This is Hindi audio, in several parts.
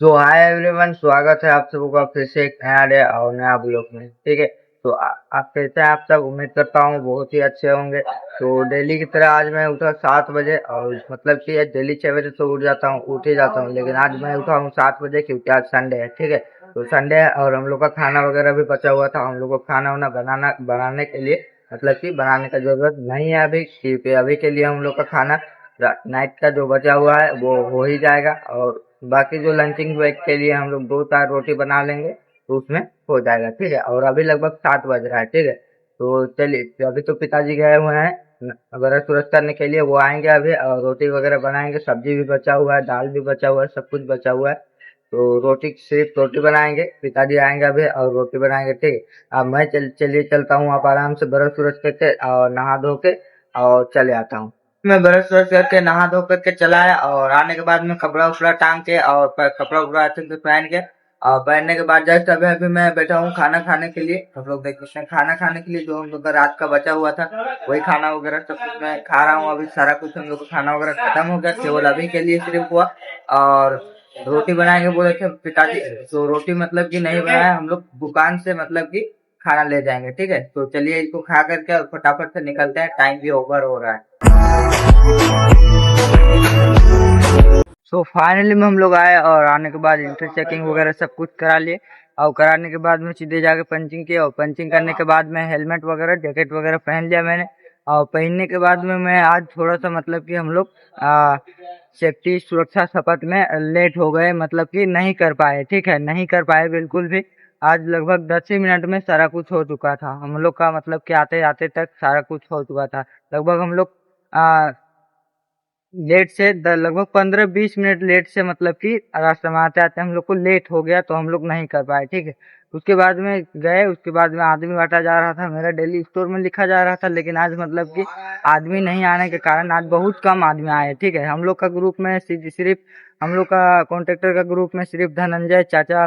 तो हाय एवरीवन, स्वागत है आप सबों का फिर से एक नया डे और नया ब्लॉग में। ठीक है। तो आप कैसे हैं? आप सब उम्मीद करता हूँ बहुत ही अच्छे होंगे। तो डेली की तरह आज मैं उठा 7 बजे, और मतलब कि डेली 6 बजे तो उठ जाता हूँ, उठ ही जाता हूँ, लेकिन आज मैं उठा हूँ 7 बजे क्योंकि आज संडे है। ठीक है। तो संडे है और हम लोग का खाना वगैरह भी बचा हुआ था। हम लोग को खाना वाना बनाने के लिए मतलब कि बनाने का जरूरत नहीं है अभी, क्योंकि अभी के लिए हम लोग का खाना नाइट का जो बचा हुआ है वो हो ही जाएगा। और बाकी जो लंचिंग ब्रेक के लिए हम लोग 2-4 रोटी बना लेंगे तो उसमें हो जाएगा। ठीक है। और अभी लगभग 7 बज रहा है। ठीक है। तो चलिए, तो अभी तो पिताजी गए हुए हैं ब्रश व्रश करने के लिए, वो आएंगे अभी और रोटी वगैरह बनाएंगे। सब्जी भी बचा हुआ है, दाल भी बचा हुआ है, सब कुछ बचा हुआ है। तो सिर्फ रोटी बनाएंगे, पिताजी आएंगे अभी और रोटी बनाएंगे। ठीक है। अब मैं चलिए चलता हूँ, आप आराम से ब्रश व्रश करके और नहा धो के और चले आता हूँ। मैं ब्रश व्रश करके नहा धो करके चला है, और आने के बाद में कपड़ा उपड़ा टांग के और कपड़ा उपड़ा अच्छे से पहन के और पहनने के बाद जस्ट अभी अभी मैं बैठा हूँ खाना खाने के लिए। हम लोग देख सकते हैं खाना खाने के लिए जो हम लोग का रात का बचा हुआ था वही खाना वगैरह सब कुछ मैं खा रहा हूँ। अभी सारा कुछ हम लोग का खाना वगैरह खत्म हो गया, केवल अभी के लिए सिर्फ हुआ। और रोटी बनाएंगे बोले थे पिताजी, तो रोटी मतलब कि नहीं बनाया, हम लोग दुकान से मतलब कि खाना ले जाएंगे। ठीक है। तो चलिए इसको खा करके और फटाफट से निकलते हैं, टाइम भी ओवर हो रहा है। सो फाइनली में हम लोग आए, और आने के बाद इंटर चेकिंग वगैरह सब कुछ करा लिए। और कराने के बाद में सीधे जाके पंचिंग किया, और पंचिंग करने के बाद में हेलमेट वगैरह जैकेट वगैरह पहन लिया मैंने। और पहनने के बाद में मैं आज थोड़ा सा मतलब कि हम लोग सेफ्टी सुरक्षा शपथ में लेट हो गए, मतलब कि नहीं कर पाए। ठीक है, नहीं कर पाए बिल्कुल भी। आज लगभग 10 ही मिनट में सारा कुछ हो चुका था हम लोग का, मतलब कि आते आते तक सारा कुछ हो चुका था। लगभग हम लोग लेट से लगभग 15-20 मिनट लेट से, मतलब कि रास्ते में आते आते हम लोग को लेट हो गया, तो हम लोग नहीं कर पाए। ठीक है। उसके बाद में गए, उसके बाद में आदमी बांटा जा रहा था, मेरा डेली स्टोर में लिखा जा रहा था, लेकिन आज मतलब कि आदमी नहीं आने के कारण आज बहुत कम आदमी आए। ठीक है। हम लोग का ग्रुप में सिर्फ हम लोग का कॉन्ट्रेक्टर का ग्रुप में सिर्फ धनंजय चाचा,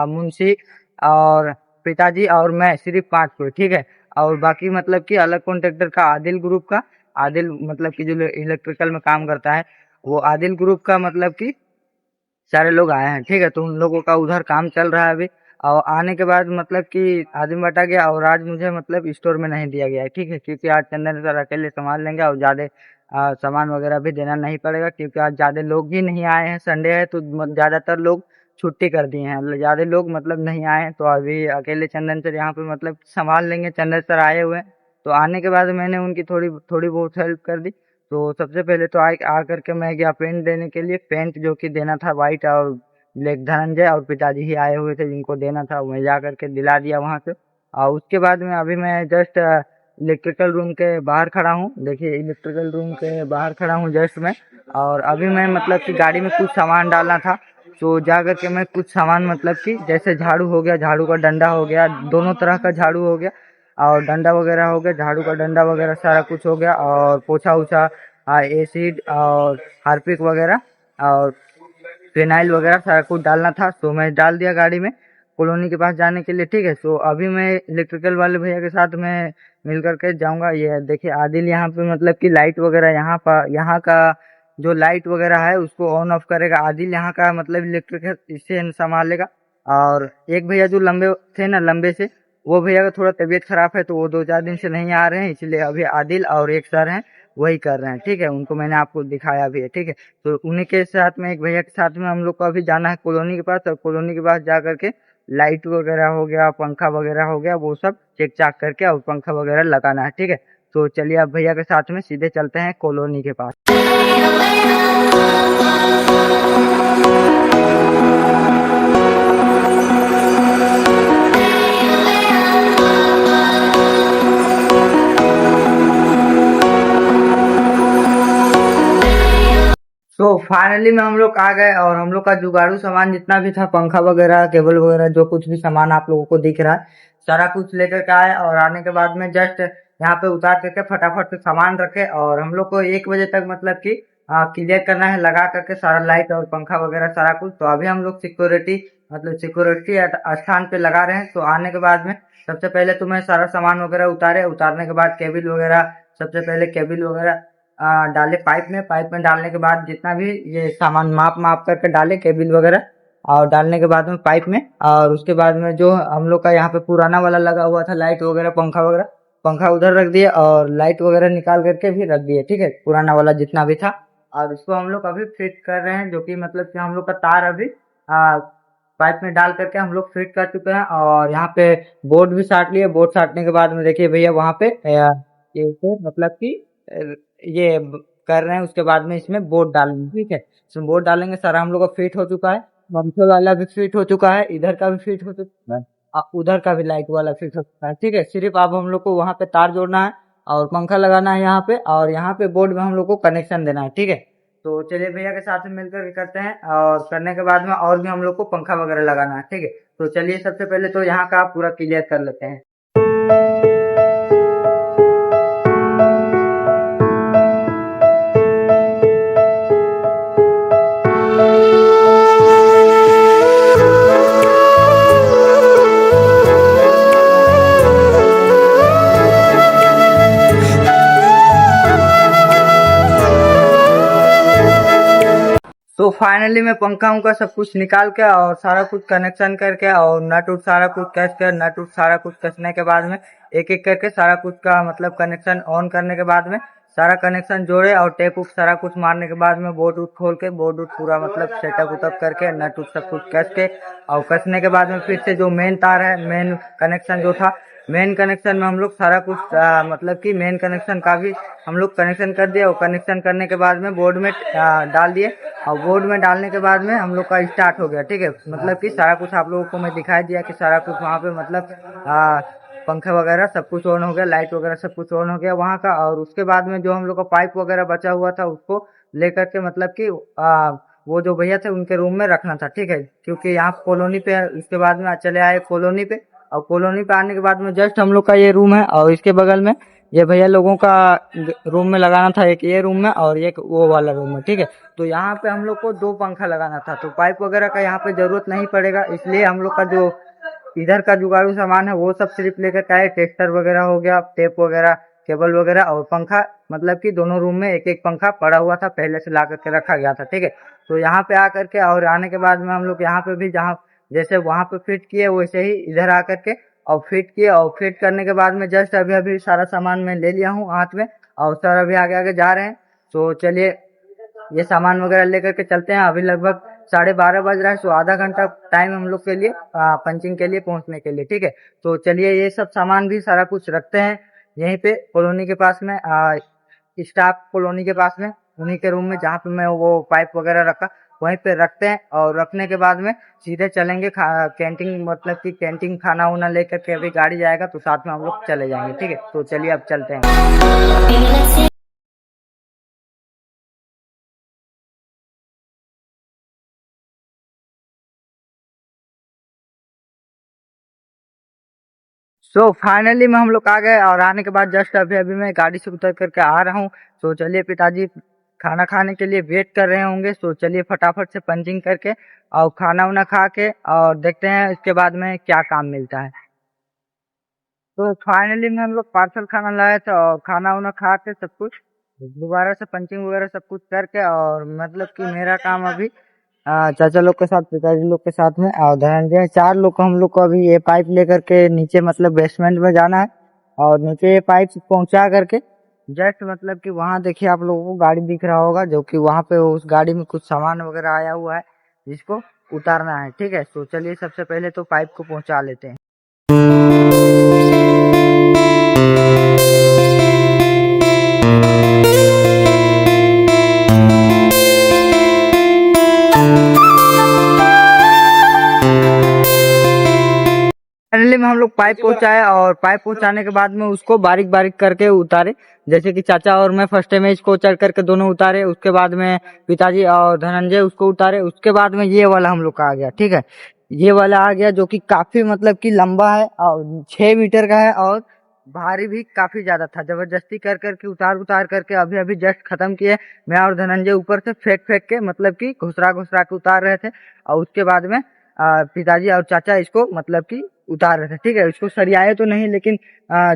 मुंशी और पिताजी और मैं, सिर्फ 5 को। ठीक है। और बाकी मतलब कि अलग कॉन्ट्रेक्टर का आदिल ग्रुप का, आदिल मतलब कि जो इलेक्ट्रिकल में काम करता है, वो आदिल ग्रुप का मतलब कि सारे लोग आए हैं। ठीक है। तो उन लोगों का उधर काम चल रहा है अभी। और आने के बाद मतलब कि आदमी बटा गया, और आज मुझे मतलब स्टोर में नहीं दिया गया है। ठीक है। क्योंकि आज चंदन सर अकेले संभाल लेंगे, और ज्यादा सामान वगैरह भी देना नहीं पड़ेगा, क्योंकि आज ज्यादा लोग ही नहीं आए हैं, संडे है तो ज्यादातर लोग छुट्टी कर दिए हैं, ज्यादा लोग मतलब नहीं आए हैं। तो अभी अकेले चंदन सर यहाँ पे मतलब संभाल लेंगे। चंदन सर आए हुए हैं, तो आने के बाद मैंने उनकी थोड़ी थोड़ी बहुत हेल्प कर दी। तो सबसे पहले तो आ करके मैं गया पेंट देने के लिए, पेंट जो कि देना था व्हाइट और ब्लैक। धनंजय और पिताजी ही आए हुए थे जिनको देना था, मैं जा करके दिला दिया वहां से। और उसके बाद में अभी मैं जस्ट इलेक्ट्रिकल रूम के बाहर खड़ा हूँ। देखिए, इलेक्ट्रिकल रूम के बाहर खड़ा हूँ जस्ट मैं। और अभी मैं मतलब कि गाड़ी में कुछ सामान डालना था, तो जा करके मैं कुछ सामान मतलब कि जैसे झाड़ू हो गया, झाड़ू का डंडा हो गया, दोनों तरह का झाड़ू हो गया और डंडा वगैरह हो गया, झाड़ू का डंडा वगैरह सारा कुछ हो गया, और पोछा उछा, एसिड और हार्पिक वगैरह और फिनाइल वगैरह सारा कुछ डालना था, तो मैं डाल दिया गाड़ी में कॉलोनी के पास जाने के लिए। ठीक है। तो अभी मैं इलेक्ट्रिकल वाले भैया के साथ मैं मिल करके जाऊंगा। ये देखिए, आदिल यहाँ पे मतलब कि लाइट वगैरह यहाँ पर, यहाँ का जो लाइट वगैरह है उसको ऑन ऑफ करेगा आदिल, यहाँ का मतलब इलेक्ट्रिक इससे संभालेगा। और एक भैया जो लंबे थे ना, लंबे से, वो भैया का थोड़ा तबीयत खराब है, तो वो 2-4 दिन से नहीं आ रहे हैं, इसलिए अभी आदिल और एक सर हैं वही कर रहे हैं। ठीक है। उनको मैंने आपको दिखाया भी है। ठीक है। तो उन्हीं के साथ में, एक भैया के साथ में हम लोग को अभी जाना है कॉलोनी के पास, और कॉलोनी के पास जा करके लाइट वगैरह हो गया, पंखा वगैरह हो गया, वो सब चेक चाक करके और पंखा वगैरह लगाना है। ठीक है। तो चलिए अब भैया के साथ में सीधे चलते हैं कॉलोनी के पास। तो फाइनली में हम लोग आ गए, और हम लोग का जुगाड़ू सामान जितना भी था, पंखा वगैरह, केबल वगैरह, जो कुछ भी सामान आप लोगों को दिख रहा है, सारा कुछ लेकर के आए। और आने के बाद में जस्ट यहाँ पे उतार करके फटाफट से सामान रखे, और हम लोग को 1 बजे तक मतलब कि क्लियर करना है, लगा करके सारा लाइट और पंखा वगैरह सारा कुछ। तो अभी हम लोग सिक्योरिटी मतलब सिक्योरिटी स्थान पे लगा रहे हैं। तो आने के बाद में सबसे पहले तो मैं सारा सामान वगैरह उतारने के बाद केबिल वगैरह, सबसे पहले केबिल वगैरह डाले पाइप में डालने के बाद जितना भी ये सामान माप माप करके डाले केबल वगैरह, और डालने के बाद में पाइप में, और उसके बाद में जो हम लोग का यहाँ पे पुराना वाला लगा हुआ था लाइट वगैरह पंखा वगैरह, पंखा उधर रख दिए और लाइट वगैरह निकाल करके भी रख दिए, ठीक है, पुराना वाला जितना भी था। और उसको हम लोग अभी फिट कर रहे हैं, जो कि मतलब कि हम लोग का तार अभी पाइप में डाल करके हम लोग फिट कर चुके हैं। और यहाँ पे बोर्ड भी साट लिए, बोर्ड साटने के बाद में देखिए भैया वहाँ पे ये तो मतलब कि ये कर रहे हैं। उसके बाद में इसमें बोर्ड डालेंगे, ठीक है, इसमें बोर्ड डालेंगे। सारा हम लोग का फिट हो चुका है, पंखे वाला भी फिट हो चुका है, इधर का भी फिट हो चुका है, उधर का भी लाइट वाला फिट हो चुका है, ठीक है। सिर्फ अब हम लोग को वहाँ पे तार जोड़ना है और पंखा लगाना है यहाँ पे, और यहाँ पे बोर्ड में हम लोग को कनेक्शन देना है, ठीक है। तो चलिए भैया के साथ में मिलकर के करते हैं, और करने के बाद में और भी हम लोग को पंखा वगैरह लगाना है, ठीक है। तो चलिए सबसे पहले तो यहाँ का पूरा क्लियर कर लेते हैं। तो फाइनली मैं पंखा उनका सब कुछ निकाल के और सारा कुछ कनेक्शन करके और नट उट सारा कुछ कस कर, नट उट सारा कुछ कसने के बाद में एक एक करके सारा कुछ का मतलब कनेक्शन ऑन करने के बाद में सारा कनेक्शन जोड़े, और टेप उप सारा कुछ मारने के बाद में बोर्ड उट खोल के बोर्ड उट पूरा मतलब सेटअप उटअप करके नट उट सब कुछ कस के, और कसने के बाद में फिर से जो मेन तार है, मेन कनेक्शन जो था, मेन कनेक्शन में हम लोग सारा कुछ मतलब कि मेन कनेक्शन का भी हम लोग कनेक्शन कर दिया। और कनेक्शन करने के बाद में बोर्ड में डाल दिए, और बोर्ड में डालने के बाद में हम लोग का स्टार्ट हो गया, ठीक है। मतलब कि सारा कुछ आप लोगों को मैं दिखाई दिया कि सारा कुछ वहाँ पे मतलब पंखे वगैरह सब कुछ ऑन हो गया, लाइट वगैरह सब कुछ ऑन हो गया वहाँ का। और उसके बाद में जो हम लोग का पाइप वगैरह बचा हुआ था उसको लेकर के मतलब कि वो जो भैया थे उनके रूम में रखना था, ठीक है, क्योंकि यहाँ कॉलोनी पे है। उसके बाद में चले आए कॉलोनी पे, और कॉलोनी पे आने के बाद में जस्ट हम लोग का ये रूम है, और इसके बगल में ये भैया लोगों का रूम में लगाना था, एक ये रूम में और एक वो वाला रूम में, ठीक है। तो यहाँ पे हम लोग को 2 पंखा लगाना था, तो पाइप वगैरह का यहाँ पे जरूरत नहीं पड़ेगा, इसलिए हम लोग का जो इधर का जुगाड़ू सामान है वो सब सिर्फ लेकर के आए। टेस्टर वगैरह हो गया, टेप वगैरह, केबल वगैरह, और पंखा, मतलब कि दोनों रूम में एक एक पंखा पड़ा हुआ था, पहले से ला करके रखा गया था, ठीक है। तो यहाँ पे आकर के और आने के बाद में हम लोग यहाँ पे भी जहाँ जैसे वहाँ पे फिट किए वैसे ही इधर आकर के और फिट किए, और फिट करने के बाद में जस्ट अभी अभी सारा सामान मैं ले लिया हूँ हाथ में, और सर अभी आगे आगे जा रहे हैं। तो चलिए ये सामान वगैरह लेकर के चलते हैं। अभी लगभग 12:30 बज रहा है, तो आधा घंटा टाइम हम लोग के लिए पंचिंग के लिए पहुंचने के लिए, ठीक है। तो चलिए ये सब सामान भी सारा कुछ रखते हैं यहीं पे कॉलोनी के पास में, स्टाफ कॉलोनी के पास में, उन्हीं के रूम में जहाँ पे मैं वो पाइप वगैरह रखा वहीं पे रखते हैं। और रखने के बाद में सीधे चलेंगे कैंटीन, मतलब कि कैंटीन खाना उना लेकर के अभी गाड़ी जाएगा तो साथ में हम लोग चले जाएंगे, ठीक है। तो चलिए अब चलते हैं। फाइनली में हम लोग आ गए, और आने के बाद जस्ट अभी अभी मैं गाड़ी से उतर करके आ रहा हूँ। चलिए पिताजी खाना खाने के लिए वेट कर रहे होंगे, चलिए फटाफट से पंचिंग करके और खाना वाना खा के और देखते हैं इसके बाद में क्या काम मिलता है। तो फाइनली में हम लोग पार्सल खाना लाए थे, और खाना वाना खा के सब कुछ दोबारा से पंचिंग वगैरह सब कुछ करके, और मतलब कि मेरा काम अभी चाचा लोग के साथ, पिताजी लोग के साथ में और धनंजय, 4 लोग को हम लोग को अभी ये पाइप लेकर के नीचे मतलब बेसमेंट में जाना है, और नीचे ये पाइप पहुंचा करके जस्ट मतलब कि वहां देखिए आप लोगों को गाड़ी दिख रहा होगा, जो कि वहां पे उस गाड़ी में कुछ सामान वगैरह आया हुआ है जिसको उतारना है, ठीक है। तो चलिए सबसे पहले तो पाइप को पहुंचा लेते हैं। फाइनली में हम लोग पाइप पहुंचाया, और पाइप पहुंचाने के बाद में उसको बारीक बारीक करके उतारे, जैसे कि चाचा और मैं फर्स्ट टाइम इसको चढ़ करके दोनों उतारे, उसके बाद में पिताजी और धनंजय उसको उतारे, उसके बाद में ये वाला हम लोग का आ गया, ठीक है। ये वाला आ गया जो कि काफी मतलब कि लंबा है और 6 मीटर का है, और भारी भी काफी ज्यादा था। जबरदस्ती कर करके उतार उतार करके अभी अभी जस्ट खत्म किए, मैं और धनंजय ऊपर से फेंक फेंक के मतलब कि घुसरा घुसरा के उतार रहे थे। और उसके बाद में पिताजी और चाचा इसको मतलब कि उतार रहे थे। ठीक है, इसको सरियाए तो नहीं, लेकिन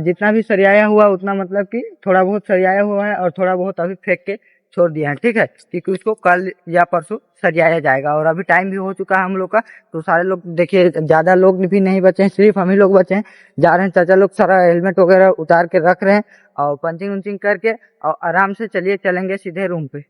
जितना भी सरियाया हुआ उतना मतलब कि थोड़ा बहुत सरियाया हुआ है और थोड़ा बहुत अभी फेंक के छोड़ दिया है। ठीक है, क्योंकि उसको कल या परसों सरियाया जाएगा। और अभी टाइम भी हो चुका है हम लोग का, तो सारे लोग देखिए, ज्यादा लोग भी नहीं बचे हैं, सिर्फ हम ही लोग बचे हैं। जा रहे हैं, चाचा लोग सारा हेलमेट वगैरह उतार के रख रहे हैं और पंचिंग उंचिंग करके और आराम से चलिए चलेंगे सीधे रूम पे।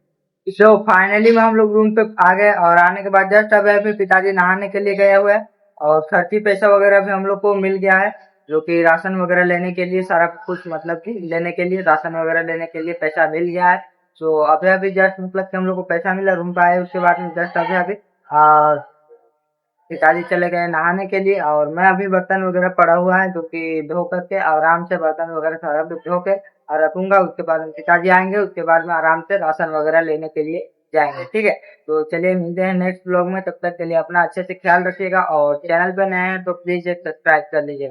तो फाइनली में हम लोग रूम पे आ गए और आने के बाद जस्ट अब अभी पिताजी नहाने के लिए गए हुए हैं और खर्ची पैसा वगैरह भी हम लोग को मिल गया है, जो कि राशन वगैरह लेने के लिए सारा कुछ मतलब कि लेने के लिए राशन वगैरह लेने के लिए पैसा मिल गया है। तो अभी अभी जस्ट मतलब कि हम लोग को पैसा मिला, रूम पे आए, उसके बाद में जस्ट अभी अभी पिताजी चले गए नहाने के लिए और मैं अभी बर्तन वगैरह पड़ा हुआ है, जो कि धो करके आराम से बर्तन वगैरह सारा कुछ धो के और रखूंगा। उसके बाद में पिताजी आएंगे, उसके बाद में आराम से राशन वगैरह लेने के लिए जाएंगे। ठीक है, तो चलिए मिलते हैं नेक्स्ट ब्लॉग में। तब तक के लिए अपना अच्छे से ख्याल रखिएगा और चैनल पे नए हैं तो प्लीज एक सब्सक्राइब कर लीजिएगा।